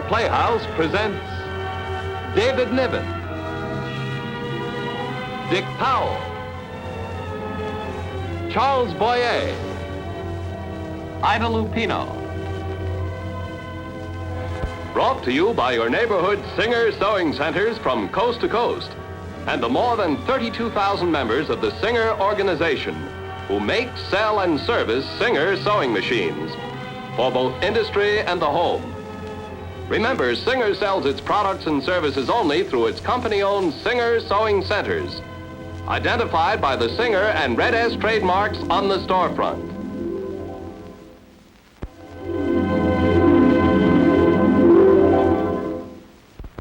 Playhouse presents David Niven, Dick Powell, Charles Boyer, Ida Lupino. Brought to you by your neighborhood Singer Sewing Centers from coast to coast and the more than 32,000 members of the Singer organization who make, sell, and service Singer sewing machines for both industry and the home. Remember, Singer sells its products and services only through its company-owned Singer Sewing Centers, identified by the Singer and Red S trademarks on the storefront.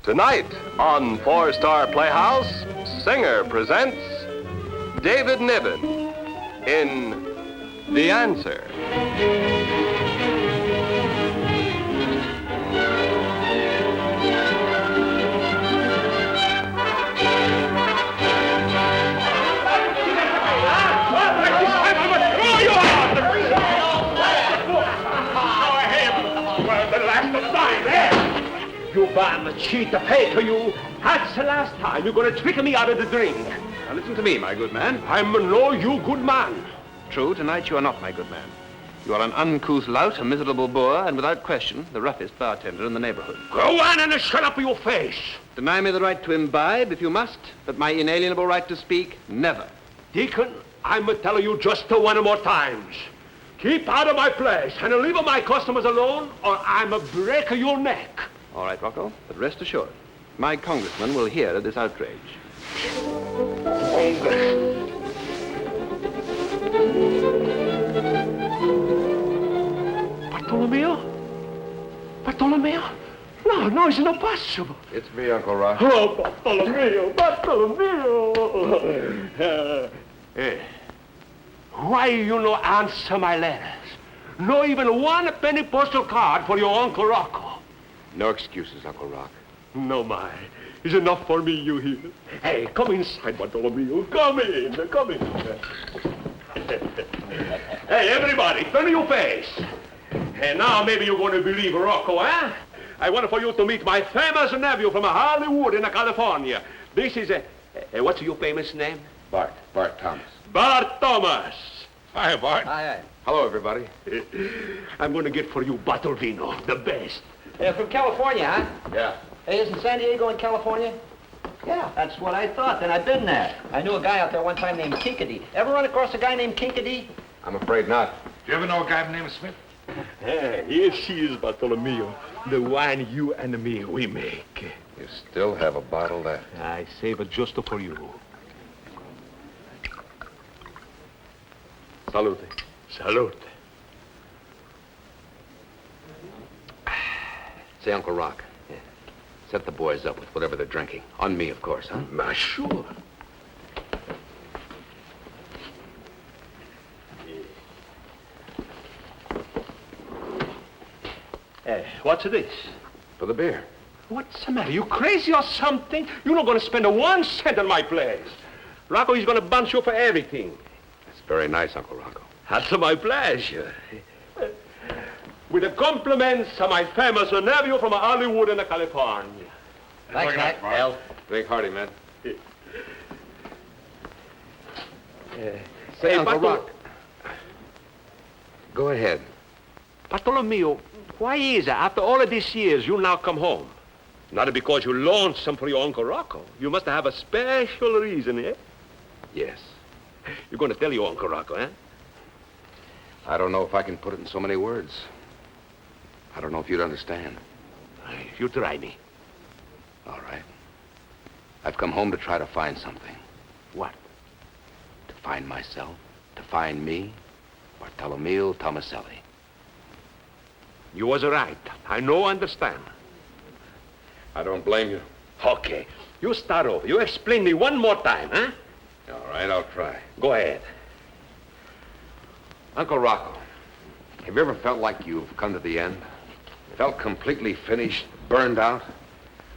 Tonight on 4-Star Playhouse, Singer presents David Niven in The Answer. You bum cheat, to pay to you. That's the last time you're going to trick me out of the drink. Now listen to me, my good man. I'm no you good man. True, tonight you are not my good man. You are an uncouth lout, a miserable boor, and without question, the roughest bartender in the neighborhood. Go on and shut up your face. Deny me the right to imbibe, if you must, but my inalienable right to speak, never. Deacon, I'm telling you just one more times. Keep out of my place and leave my customers alone, or I'm break your neck. All right, Rocco, but rest assured, my congressman will hear of this outrage. Bartolomeo? No, it's not possible. It's me, Uncle Rock. Oh, Bartolomeo. Why you no answer my letters? No even one penny postal card for your Uncle Rocco. No excuses, Uncle Rock. No, my. It's enough for me, you hear? Hey, come inside, Bartolomeo. Come in. Hey, everybody, turn your face. And now maybe you're going to believe Rocco, eh? I want for you to meet my famous nephew from Hollywood in California. This is what's your famous name? Bart Thomas. Bart Thomas. Hi, Bart. Aye. Hello, everybody. I'm going to get for you bottle vino, the best. From California, huh? Yeah. Hey, isn't San Diego in California? Yeah, that's what I thought. Then I've been there. I knew a guy out there one time named Kinkady. Ever run across a guy named Kinkady? I'm afraid not. Do you ever know a guy named Smith? Hey, here she is, Bartolomeo. The wine you and me, we make. You still have a bottle left. I save it just for you. Salute. Salute. Say, Uncle Rock, set the boys up with whatever they're drinking. On me, of course, huh? Sure. Hey, what's this? For the beer. What's the matter? You crazy or something? You're not going to spend 1 cent on my place. Rocco, he's going to bunch you for everything. That's very nice, Uncle Rocco. That's my pleasure. With the compliments of my famous nephew from Hollywood in California. Thanks, Mac. Hell, drink hearty, man. Say, Uncle Rock. Go ahead. Bartolomeo, why is it after all of these years you now come home? Not because you lonesome for your Uncle Rocco. You must have a special reason, eh? Yes. You're going to tell your Uncle Rocco, eh? I don't know if I can put it in so many words. I don't know if you'd understand. You try me. All right. I've come home to try to find something. What? To find myself. To find me. Bartolomeo Tomaselli. You was right. I know, understand. I don't blame you. Okay. You start over. You explain me one more time, huh? All right, I'll try. Go ahead. Uncle Rocco, have you ever felt like you've come to the end? Felt completely finished, burned out?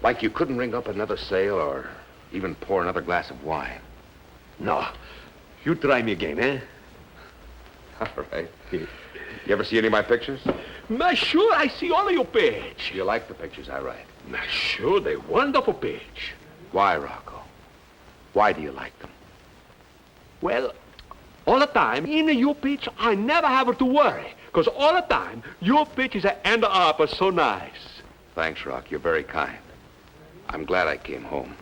Like you couldn't ring up another sale or even pour another glass of wine? No. You try me again, eh? All right. You ever see any of my pictures? Sure, I see all of your page. You like the pictures I write? Sure, they're wonderful page. Why, Rocco? Why do you like them? Well, all the time, in your pitch, I never have to worry. Because all the time, your pitches end up so nice. Thanks, Rock. You're very kind. I'm glad I came home.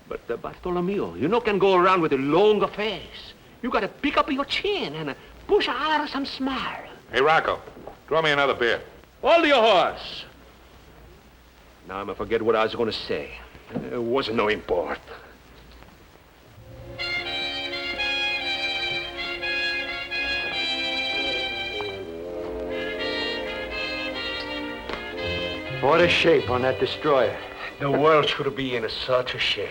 But, Bartolomeo, you can go around with a longer face. You got to pick up your chin and push out some smile. Hey, Rocco, draw me another beer. Hold your horse. Now I forget what I was going to say. It wasn't no import. What a shape on that destroyer. The world should be in such a shape.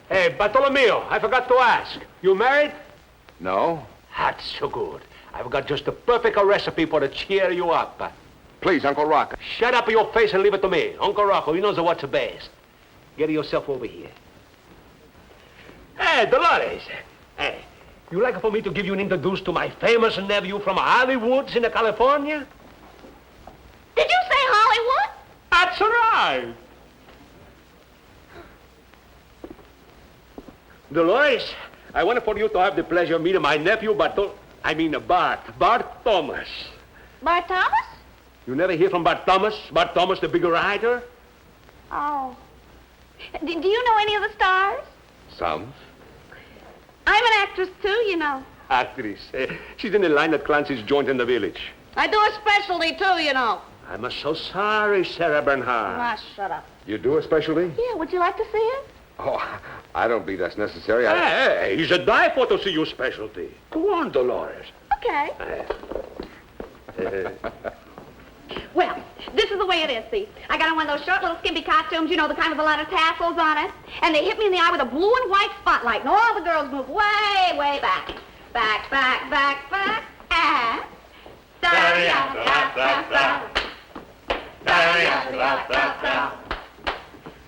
Hey, Bartolomeo, I forgot to ask. You married? No? That's so good. I've got just the perfect recipe for to cheer you up. Please, Uncle Rocco. Shut up your face and leave it to me. Uncle Rocco, he knows what's best. Get yourself over here. Hey, Dolores. Hey, you like for me to give you an introduce to my famous nephew from Hollywoods in California? Did you say Hollywood? That's right. Dolores, I wanted for you to have the pleasure of meeting my nephew, Bart Thomas. Bart Thomas? You never hear from Bart Thomas? Bart Thomas, the big writer? Oh. Do you know any of the stars? Some. I'm an actress, too, you know. Actress. She's in the line at Clancy's joint in the village. I do a specialty, too, you know. I'm so sorry, Sarah Bernhardt. Ah, shut up. You do a specialty? Yeah, would you like to see it? Oh, I don't believe that's necessary. Hey, he's a die for to see your specialty. Go on, Dolores. Okay. Well, this is the way it is, see. I got on one of those short little skimpy costumes, you know, the kind with a lot of tassels on it. And they hit me in the eye with a blue and white spotlight. And all the girls move way, way back. Back, back, back, back. And... Da-da-da-da-da-da. Da-da-da-da-da-da.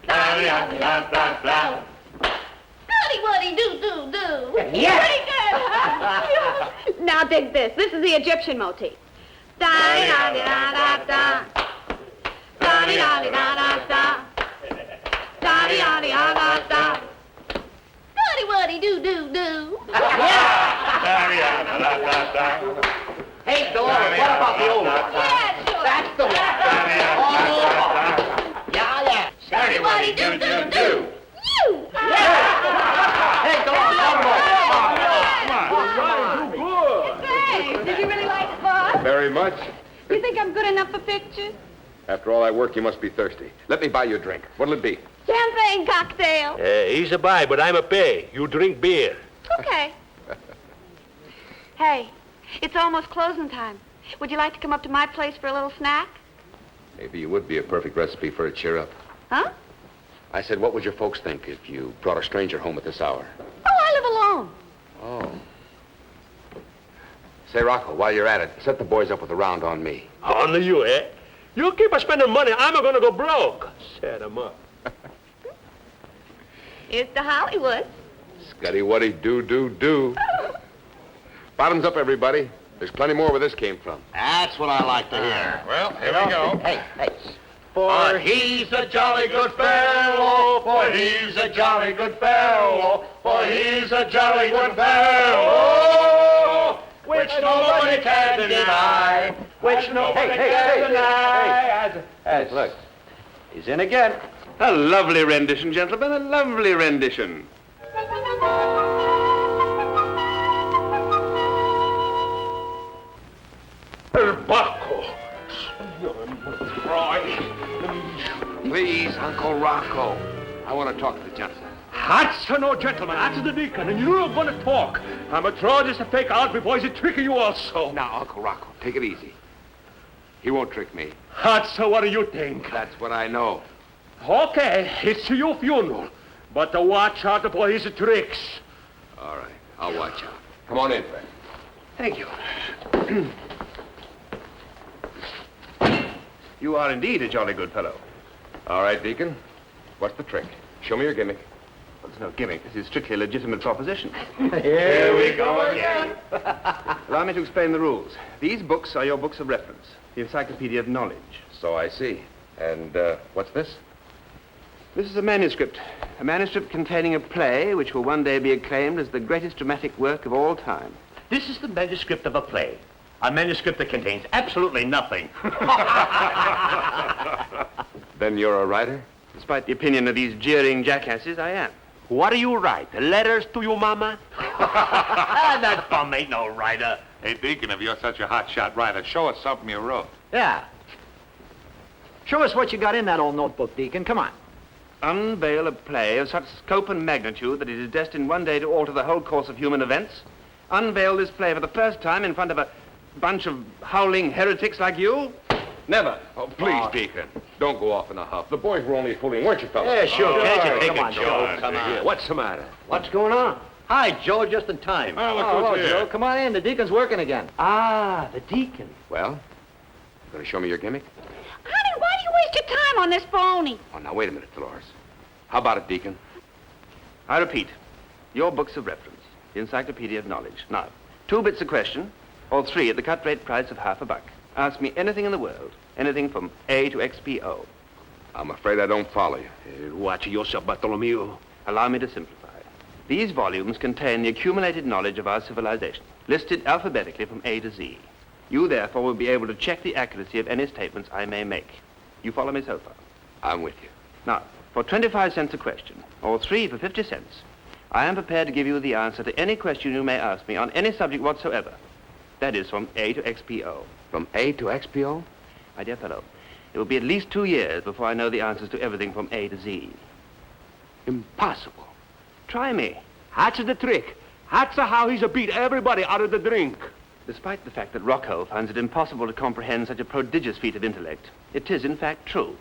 Da-da-da-da-da-da. Goody-woody-doo-doo-doo. Yeah. Pretty good, huh? Now dig this. This is the Egyptian motif. Da-da-da-da-da-da. Da-da-da-da-da-da. Da-da-da-da-da-da. Goody-woody-doo-doo-doo. Hey, Dolores, what about the old one? Yeah, sure. That's the one. Yeah. Goody-woody-doo-doo-doo. You. Hey, Dolores, one more. Come on. Thanks. Did you really like it, boss? Very much. You think I'm good enough for pictures? After all that work, you must be thirsty. Let me buy you a drink. What'll it be? Champagne cocktail. He's a buy, but I'm a pay. You drink beer. Okay. Hey, it's almost closing time. Would you like to come up to my place for a little snack? Maybe you would be a perfect recipe for a cheer up. Huh? I said, what would your folks think if you brought a stranger home at this hour? Oh, I live alone. Oh. Say, Rocco, while you're at it, set the boys up with a round on me. On you, eh? You keep spending money, I'm going to go broke. Set them up. Here's to Hollywood. Scuddy-wuddy, do. Bottoms up, everybody. There's plenty more where this came from. That's what I like to hear. Well, here we go. Hey. For he's a jolly good fellow, for he's a jolly good fellow, for he's a jolly good fellow, which nobody can deny, which nobody can deny. Hey, look. He's in again. A lovely rendition, gentlemen, a lovely rendition. El Baco. Please, Uncle Rocco. I want to talk to the gentleman. That's no gentleman. That's the deacon, and you're not going to talk. I'm a try just to fake out before he's tricking you also. Now, Uncle Rocco, take it easy. He won't trick me. That's what do you think? That's what I know. Okay, it's your funeral, but watch out for his tricks. All right, I'll watch out. Come on in, Fred. Thank you. You are indeed a jolly good fellow. All right, Deacon. What's the trick? Show me your gimmick. There's no gimmick. This is strictly a legitimate proposition. Here we go again. Allow me to explain the rules. These books are your books of reference, the Encyclopedia of Knowledge. So I see. And what's this? This is a manuscript containing a play which will one day be acclaimed as the greatest dramatic work of all time. This is the manuscript of a play. A manuscript that contains absolutely nothing. Then you're a writer? Despite the opinion of these jeering jackasses, I am. What do you write? Letters to your mama? That bum ain't no writer. Hey, Deacon, if you're such a hot-shot writer, show us something you wrote. Yeah. Show us what you got in that old notebook, Deacon. Come on. Unveil a play of such scope and magnitude that it is destined one day to alter the whole course of human events. Unveil this play for the first time in front of a bunch of howling heretics like you? Never. Oh, please, Deacon. Don't go off in a huff. The boys were only fooling, weren't you, fellas? Yeah, sure. Can't you take Come a on, joke? Joe. Come on. What's the matter? What's going on? Hi, Joe, just in time. Oh, look Hello, who's here. Joe. Come on in. The Deacon's working again. Ah, the deacon. Well, gonna show me your gimmick? Honey, why do you waste your time on this phony? Oh, now, wait a minute, Dolores. How about it, Deacon? I repeat, your books of reference, the Encyclopedia of Knowledge. Now, 2 bits a question, or 3 at the cut rate price of $1. Ask me anything in the world, anything from A to XPO. I'm afraid I don't follow you. Watch yourself, Bartolomeo. Allow me to simplify. These volumes contain the accumulated knowledge of our civilization, listed alphabetically from A to Z. You, therefore, will be able to check the accuracy of any statements I may make. You follow me so far? I'm with you. Now, for 25 cents a question, or 3 for 50 cents, I am prepared to give you the answer to any question you may ask me on any subject whatsoever. That is, from A to XPO. From A to XPO? My dear fellow, it will be at least 2 years before I know the answers to everything from A to Z. Impossible. Try me. That's the trick. That's how he's beat everybody out of the drink. Despite the fact that Rocco finds it impossible to comprehend such a prodigious feat of intellect, it is in fact true.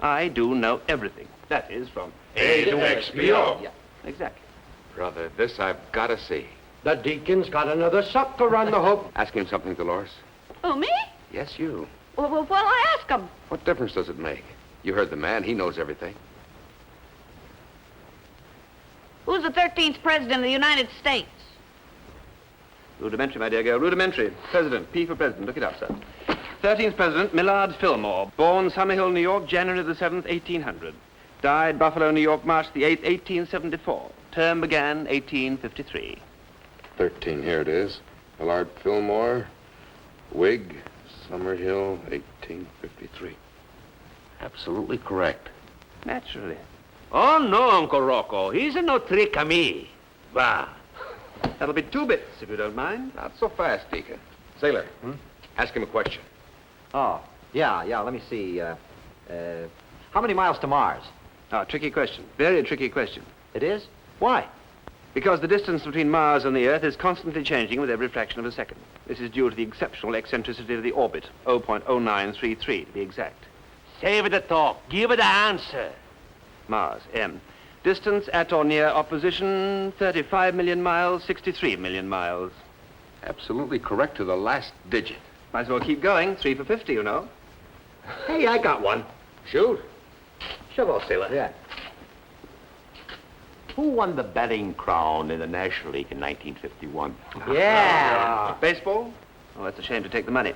I do know everything. That is, from A to XPO. Yeah, exactly. Brother, this I've got to see. The Deacon's got another sucker on the hook. Ask him something, Dolores. Oh, me? Yes, you. Well, what'll I ask him? What difference does it make? You heard the man. He knows everything. Who's the 13th president of the United States? Rudimentary, my dear girl, rudimentary. President, P for president. Look it up, sir. 13th President, Millard Fillmore. Born Summerhill, New York, January the 7th, 1800. Died Buffalo, New York, March the 8th, 1874. Term began 1853. 13, here it is. Millard Fillmore, Whig, Summerhill, 1853. Absolutely correct. Naturally. Oh, no, Uncle Rocco. He's no trick of me. Bah. That'll be 2 bits, if you don't mind. Not so fast, Deacon. Sailor, ask him a question. Oh, yeah. Let me see. How many miles to Mars? Ah, tricky question. Very tricky question. It is? Why? Because the distance between Mars and the Earth is constantly changing with every fraction of a second. This is due to the exceptional eccentricity of the orbit, 0.0933 to be exact. Save the talk. Give it the answer. Mars, M. Distance at or near opposition, 35 million miles, 63 million miles. Absolutely correct to the last digit. Might as well keep going. 3 for 50, you know. Hey, I got one. Shoot. Shove off, sailor. Yeah. Who won the batting crown in the National League in 1951? Yeah. Baseball? Oh, that's a shame to take the money.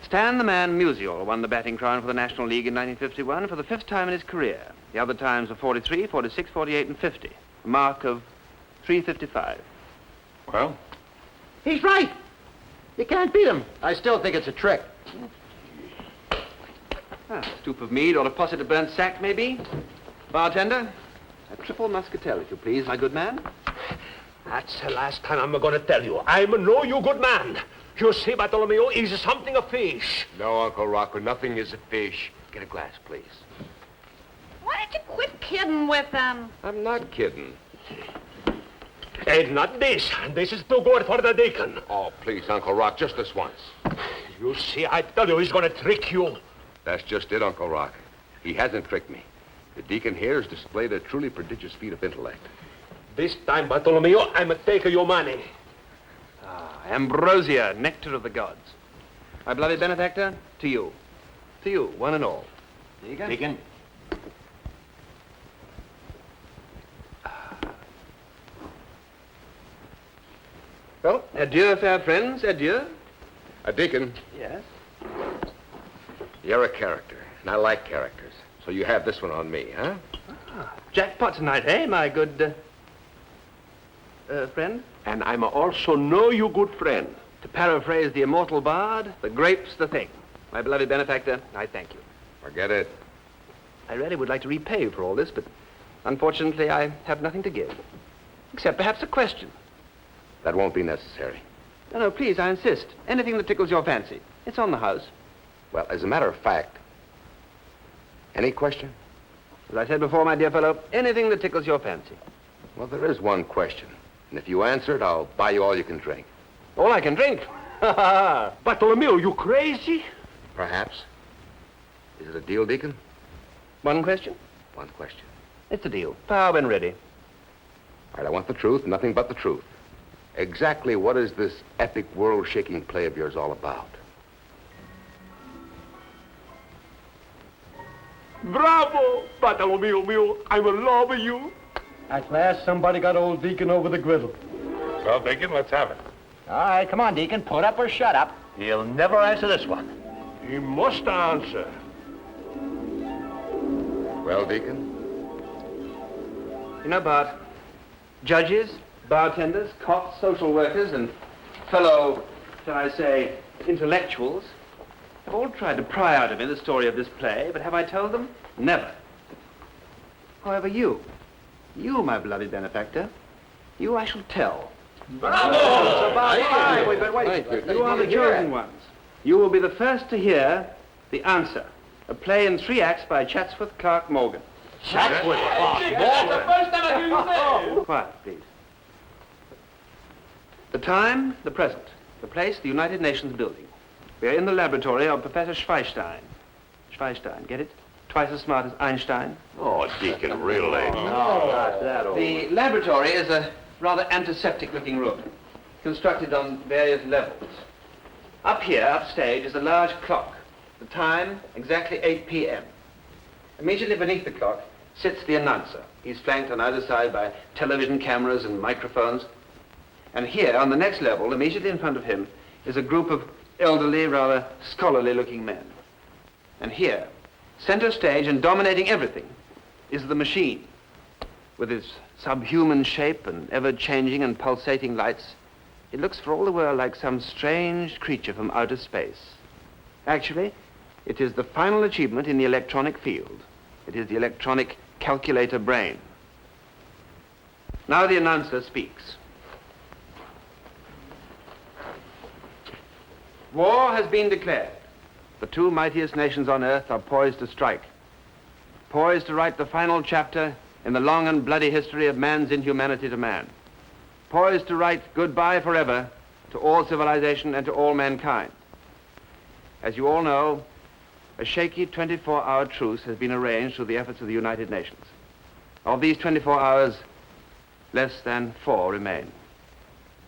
Stan the Man Musial won the batting crown for the National League in 1951 for the 5th time in his career. The other times were 43, 46, 48, and 50. A mark of 355. Well? He's right. You can't beat him. I still think it's a trick. A stoop of mead or a posset of burnt sack, maybe? Bartender? A triple muscatel, if you please, my good man. That's the last time I'm going to tell you. I'm no you good man. You see, Bartolomeo is something of fish. No, Uncle Rocco, nothing is a fish. Get a glass, please. Why don't you quit kidding with them? I'm not kidding. And not this. This is too good for the deacon. Oh, please, Uncle Rock, just this once. You see, I tell you, he's going to trick you. That's just it, Uncle Rock. He hasn't tricked me. The deacon here has displayed a truly prodigious feat of intellect. This time, Bartolomeo, I'm taking your money. Ambrosia, nectar of the gods. My beloved benefactor, to you. To you, one and all. There you go. Deacon? Well, adieu, fair friends, adieu. Deacon, Yes? you're a character, and I like characters. So you have this one on me, huh? Jackpot tonight, eh, my good, friend? And I'm also know you good friend. To paraphrase the immortal bard, the grape's the thing. My beloved benefactor, I thank you. Forget it. I really would like to repay you for all this, but unfortunately I have nothing to give. Except perhaps a question. That won't be necessary. No, please, I insist. Anything that tickles your fancy. It's on the house. Well, as a matter of fact, any question? As I said before, my dear fellow, anything that tickles your fancy. Well, there is one question. And if you answer it, I'll buy you all you can drink. All I can drink? Ha ha! Bartholomew, you crazy? Perhaps. Is it a deal, Deacon? One question? One question. It's a deal. Power when ready. All right, I want the truth, nothing but the truth. Exactly what is this epic world-shaking play of yours all about? Bravo, Bartholomew mio. I will love you. At last, somebody got old Deacon over the griddle. Well, Deacon, let's have it. All right, come on, Deacon. Put up or shut up. He'll never answer this one. He must answer. Well, Deacon? You know, Bart, judges, bartenders, cops, social workers, and fellow, shall I say, intellectuals have all tried to pry out of me the story of this play, but have I told them? Never. However, you, my beloved benefactor, you I shall tell. Bravo! Wait. You are the chosen ones. You will be the first to hear The Answer, a play in 3 acts by Chatsworth Clark Morgan. Chatsworth Clark Morgan. That's the first time I hear you say. Quiet, please. The time, the present. The place, the United Nations building. We are in the laboratory of Professor Schweinstein. Schweinstein, get it? Twice as smart as Einstein. Oh, Deacon, really? The laboratory is a rather antiseptic-looking room, constructed on various levels. Up here, upstage, is a large clock. The time, exactly 8 p.m. Immediately beneath the clock sits the announcer. He's flanked on either side by television cameras and microphones. And here, on the next level, immediately in front of him, is a group of elderly, rather scholarly-looking men. And here, center stage and dominating everything, is the machine. With its subhuman shape and ever-changing and pulsating lights, it looks for all the world like some strange creature from outer space. Actually, it is the final achievement in the electronic field. It is the electronic calculator brain. Now the announcer speaks. War has been declared. The 2 mightiest nations on earth are poised to strike, poised to write the final chapter in the long and bloody history of man's inhumanity to man, poised to write goodbye forever to all civilization and to all mankind. As you all know, a shaky 24-hour truce has been arranged through the efforts of the United Nations. Of these 24 hours, less than 4 remain.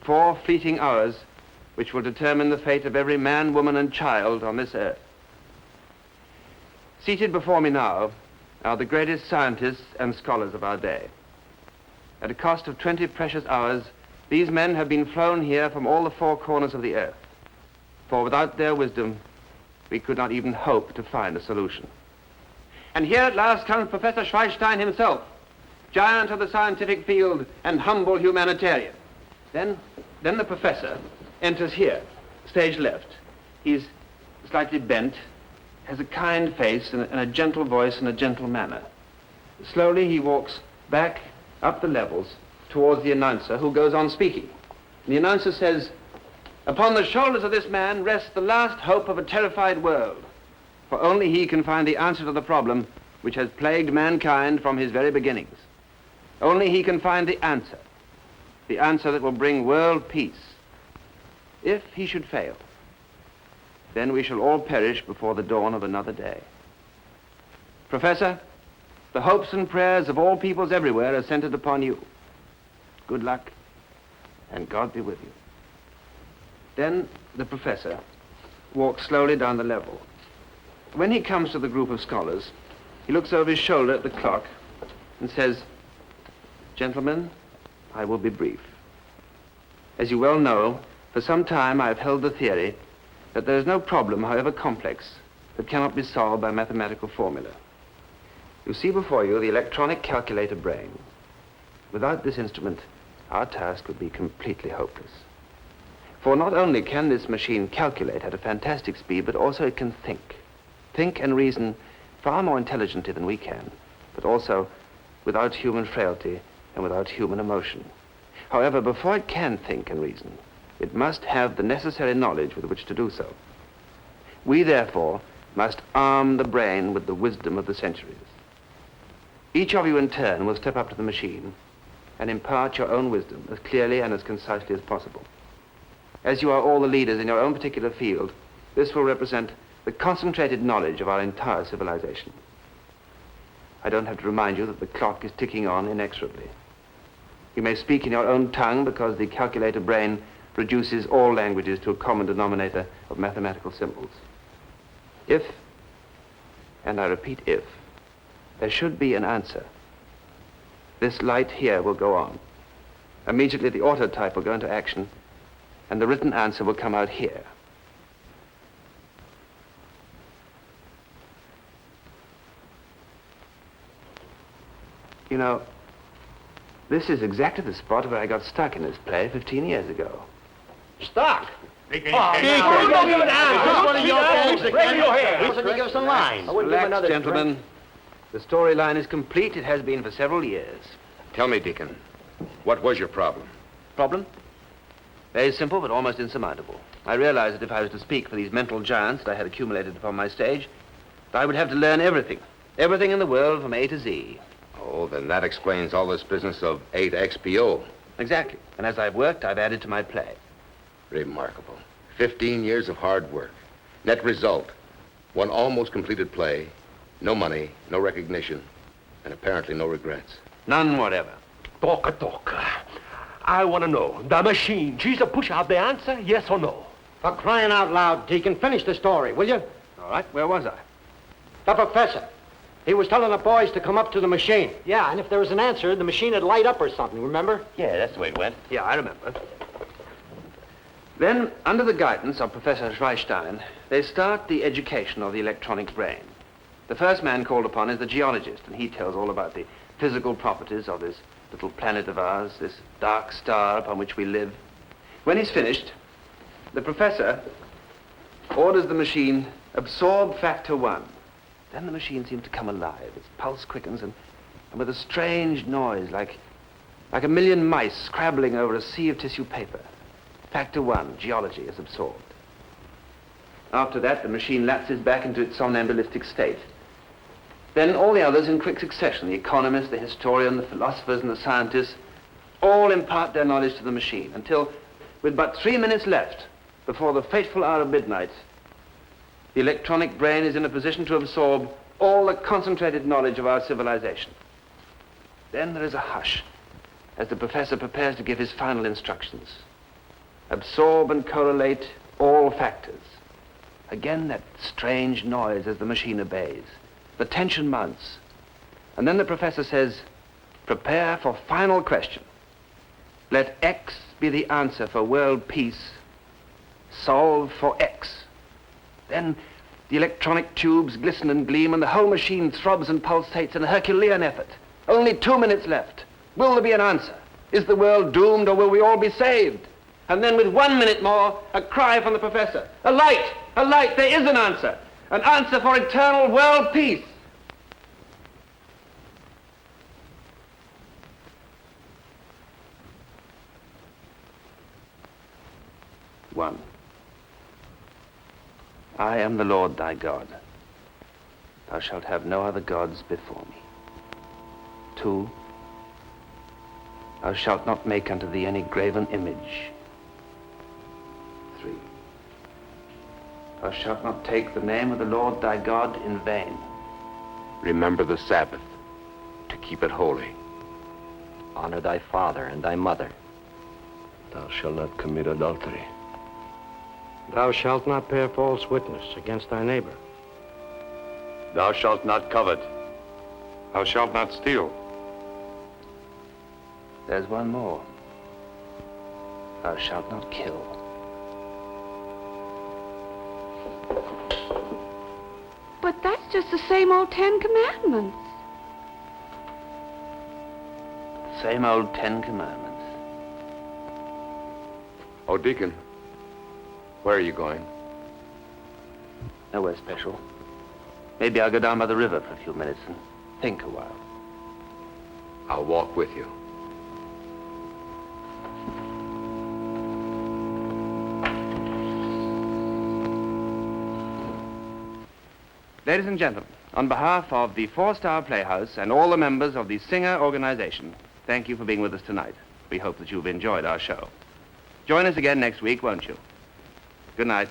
4 fleeting hours which will determine the fate of every man, woman, and child on this earth. Seated before me now are the greatest scientists and scholars of our day. At a cost of 20 precious hours, these men have been flown here from all the 4 corners of the earth. For without their wisdom, we could not even hope to find a solution. And here at last comes Professor Schweinstein himself, giant of the scientific field and humble humanitarian. Then the professor enters here, stage left. He's slightly bent, has a kind face and a gentle voice and a gentle manner. Slowly he walks back up the levels towards the announcer, who goes on speaking. And the announcer says, "Upon the shoulders of this man rests the last hope of a terrified world, for only he can find the answer to the problem which has plagued mankind from his very beginnings. Only he can find the answer that will bring world peace. If he should fail, then we shall all perish before the dawn of another day. Professor, the hopes and prayers of all peoples everywhere are centered upon you. Good luck, and God be with you." Then the professor walks slowly down the level. When he comes to the group of scholars, he looks over his shoulder at the clock and says, "Gentlemen, I will be brief. As you well know, for some time I have held the theory that there is no problem, however complex, that cannot be solved by mathematical formula. You see before you the electronic calculator brain. Without this instrument, our task would be completely hopeless. For not only can this machine calculate at a fantastic speed, but also it can think. Think and reason far more intelligently than we can, but also without human frailty and without human emotion. However, before it can think and reason, it must have the necessary knowledge with which to do so. We, therefore, must arm the brain with the wisdom of the centuries. Each of you in turn will step up to the machine and impart your own wisdom as clearly and as concisely as possible. As you are all the leaders in your own particular field, this will represent the concentrated knowledge of our entire civilization. I don't have to remind you that the clock is ticking on inexorably. You may speak in your own tongue because the calculator brain reduces all languages to a common denominator of mathematical symbols. If, and I repeat if, there should be an answer, this light here will go on. Immediately the autotype will go into action and the written answer will come out here. You know, this is exactly the spot where I got stuck in this play 15 years ago. Stuck? Deacon, Relax, gentlemen. The storyline is complete. It has been for several years. Tell me, Deacon, what was your problem? Problem? Very simple, but almost insurmountable. I realized that if I was to speak for these mental giants that I had accumulated upon my stage, I would have to learn everything. Everything in the world from A to Z. Oh, then that explains all this business of 8XPO. Exactly. And as I've worked, I've added to my play. Remarkable. 15 years of hard work. Net result, one almost completed play, no money, no recognition, and apparently no regrets. None whatever. Talk. I want to know, the machine, she's a push out the answer, yes or no? For crying out loud, Deacon, finish the story, will you? All right, where was I? The professor. He was telling the boys to come up to the machine. Yeah, and if there was an answer, the machine would light up or something, remember? Yeah, that's the way it went. Yeah, I remember. Then, under the guidance of Professor Schweinstein, they start the education of the electronic brain. The first man called upon is the geologist, and he tells all about the physical properties of this little planet of ours, this dark star upon which we live. When he's finished, the professor orders the machine absorb factor 1. Then the machine seems to come alive. Its pulse quickens, and with a strange noise, like a million mice scrabbling over a sea of tissue paper. Factor 1, geology, is absorbed. After that, the machine lapses back into its somnambulistic state. Then all the others in quick succession, the economist, the historian, the philosophers, and the scientists, all impart their knowledge to the machine until, with but 3 minutes left before the fateful hour of midnight, the electronic brain is in a position to absorb all the concentrated knowledge of our civilization. Then there is a hush as the professor prepares to give his final instructions. Absorb and correlate all factors. Again, that strange noise as the machine obeys. The tension mounts. And then the professor says, prepare for final question. Let X be the answer for world peace. Solve for X. Then the electronic tubes glisten and gleam, and the whole machine throbs and pulsates in a Herculean effort. Only 2 minutes left. Will there be an answer? Is the world doomed, or will we all be saved? And then with 1 minute more, a cry from the professor. A light! A light! There is an answer! An answer for eternal world peace! One. I am the Lord thy God. Thou shalt have no other gods before me. 2. Thou shalt not make unto thee any graven image. 3. Thou shalt not take the name of the Lord thy God in vain. Remember the Sabbath, to keep it holy. Honor thy father and thy mother. Thou shalt not commit adultery. Thou shalt not bear false witness against thy neighbor. Thou shalt not covet. Thou shalt not steal. There's one more. Thou shalt not kill. But that's just the same old 10 Commandments. Same old 10 Commandments. Oh, Deacon, where are you going? Nowhere special. Maybe I'll go down by the river for a few minutes and think a while. I'll walk with you. Ladies and gentlemen, on behalf of the 4-Star Playhouse and all the members of the Singer organization, thank you for being with us tonight. We hope that you've enjoyed our show. Join us again next week, won't you? Good night.